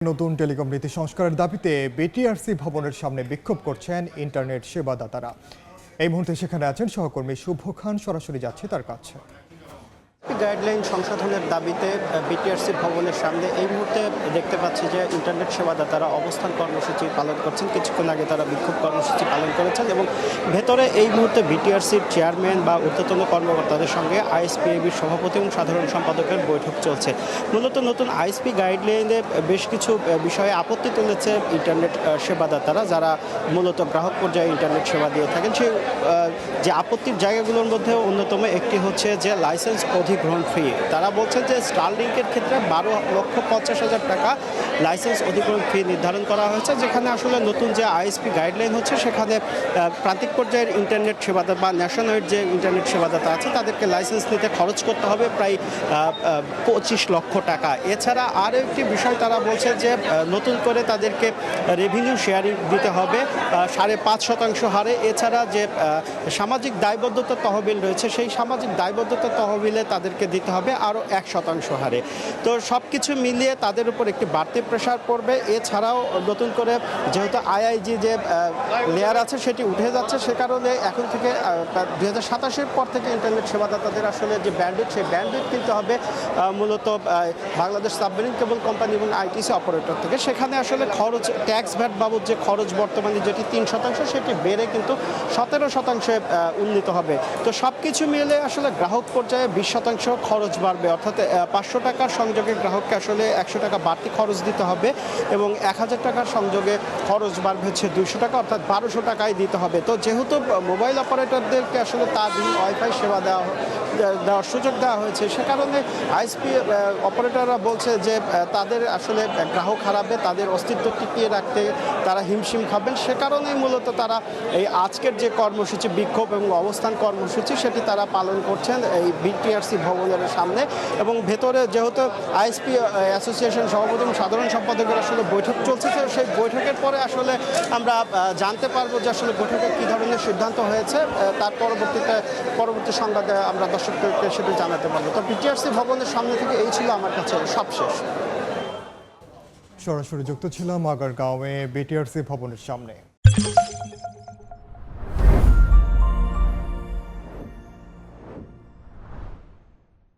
নতুন টেলিকম নীতি সংস্কারের দাবিতে বিটিআরসি ভবনের সামনে বিক্ষোভ করছেন ইন্টারনেট সেবাদাতারা। এই মুহূর্তে সেখানে আছেন সহকর্মী শুভ খান, সরাসরি যাচ্ছে তার কাছে। গাইডলাইন সংশোধনের দাবিতে বিটিআরসি ভবনের সামনে এই মুহূর্তে দেখতে পাচ্ছি যে ইন্টারনেট সেবাদাতারা অবস্থান কর্মসূচি পালন করছেন। কিছুক্ষণ আগে তারা বিক্ষোভ কর্মসূচি পালন করেছেন এবং ভেতরে এই মুহূর্তে বিটিআরসির চেয়ারম্যান বা ঊর্ধ্বতন কর্মকর্তাদের সঙ্গে আইএসপিএবির সভাপতি এবং সাধারণ সম্পাদকের বৈঠক চলছে। মূলত নতুন আইএসপি গাইডলাইনে বেশ কিছু বিষয়ে আপত্তি তুলেছে ইন্টারনেট সেবাদাতারা, যারা মূলত গ্রাহক পর্যায়ে ইন্টারনেট সেবা দিয়ে থাকেন। সেই যে আপত্তির জায়গাগুলোর মধ্যে অন্যতম একটি হচ্ছে যে লাইসেন্স অধিগ্রহণ ফি। তারা বলছেন যে স্টারলিংকের ক্ষেত্রে 12,50,000 টাকা লাইসেন্স অধিগ্রহণ ফি নির্ধারণ করা হয়েছে, যেখানে আসলে নতুন যে আইএসপি গাইডলাইন হচ্ছে সেখানে প্রান্তিক পর্যায়ের ইন্টারনেট সেবাদাতা বা ন্যাশনাল যে ইন্টারনেট সেবাদাতা আছে তাদেরকে লাইসেন্স নিতে খরচ করতে হবে প্রায় 25 লক্ষ টাকা। এছাড়া আরও একটি বিষয় তারা বলছে যে নতুন করে তাদেরকে রেভিনিউ শেয়ারিং দিতে হবে 5.5% হারে। এছাড়া যে সামাজিক দায়বদ্ধতা তহবিল রয়েছে সেই সামাজিক দায়বদ্ধতা তহবিলে তাদেরকে দিতে হবে আরও 1% হারে। তো সব কিছু মিলিয়ে তাদের উপর একটি বাড়তি প্রেশার পড়বে। এছাড়াও নতুন করে যেহেতু আইআইজি যে লেয়ার আছে সেটি উঠে যাচ্ছে, সে কারণে এখন থেকে 2027-এর পর থেকে ইন্টারনেট সেবাদাতাদের আসলে যে ব্যান্ডউইথ সেই ব্যান্ডউইথ কিনতে হবে মূলত বাংলাদেশ সাবমেরিন কেবল কোম্পানি এবং আইটিসি অপারেটর থেকে। সেখানে আসলে খরচ ট্যাক্স ভ্যাট বাবদ যে খরচ বর্তমানে যেটি 3% সেটি বেড়ে কিন্তু 17% উন্নীত হবে। তো সব কিছু মিলে আসলে গ্রাহক পর্যায়ে 20% খরচ বাড়বে, অর্থাৎ 500 টাকার সংযোগে গ্রাহককে আসলে 100 টাকা বাড়তি খরচ দিতে হবে এবং 1000 টাকার সংযোগে খরচ বাড়বে হচ্ছে 200 টাকা, অর্থাৎ 1200 টাকায় দিতে হবে। তো যেহেতু মোবাইল অপারেটরদেরকে আসলে তারবিহীন ওয়াইফাই সেবা দেওয়ার সুযোগ দেওয়া হয়েছে, সে কারণে আইএসপি অপারেটররা বলছে যে তাদের আসলে গ্রাহক হারাবে, তাদের অস্তিত্ব টিকিয়ে রাখতে তারা হিমশিম খাবেন। সে কারণেই মূলত তারা এই আজকের যে কর্মসূচি, বিক্ষোভ এবং অবস্থান কর্মসূচি, সেটি তারা পালন করছেন এই বিটিআরসি ভবনের সামনে। এবং ভেতরে যেহেতু আইএসপি অ্যাসোসিয়েশন সভাপতি এবং সাধারণ সম্পাদকের আসলে বৈঠক চলছে, সেই বৈঠকের পরে আসলে আমরা জানতে পারবো যে আসলে বৈঠকে কী ধরনের সিদ্ধান্ত হয়েছে। তার পরবর্তী সংবাদে আমরা দর্শকদেরকে সেটি জানাতে পারবো। তো বিটিআরসি ভবনের সামনে থেকে এই ছিল আমার কাছে সবশেষ। সরাসরি যুক্ত ছিলাম আগারগাঁওয়ে বিটিআরসি ভবনের সামনে।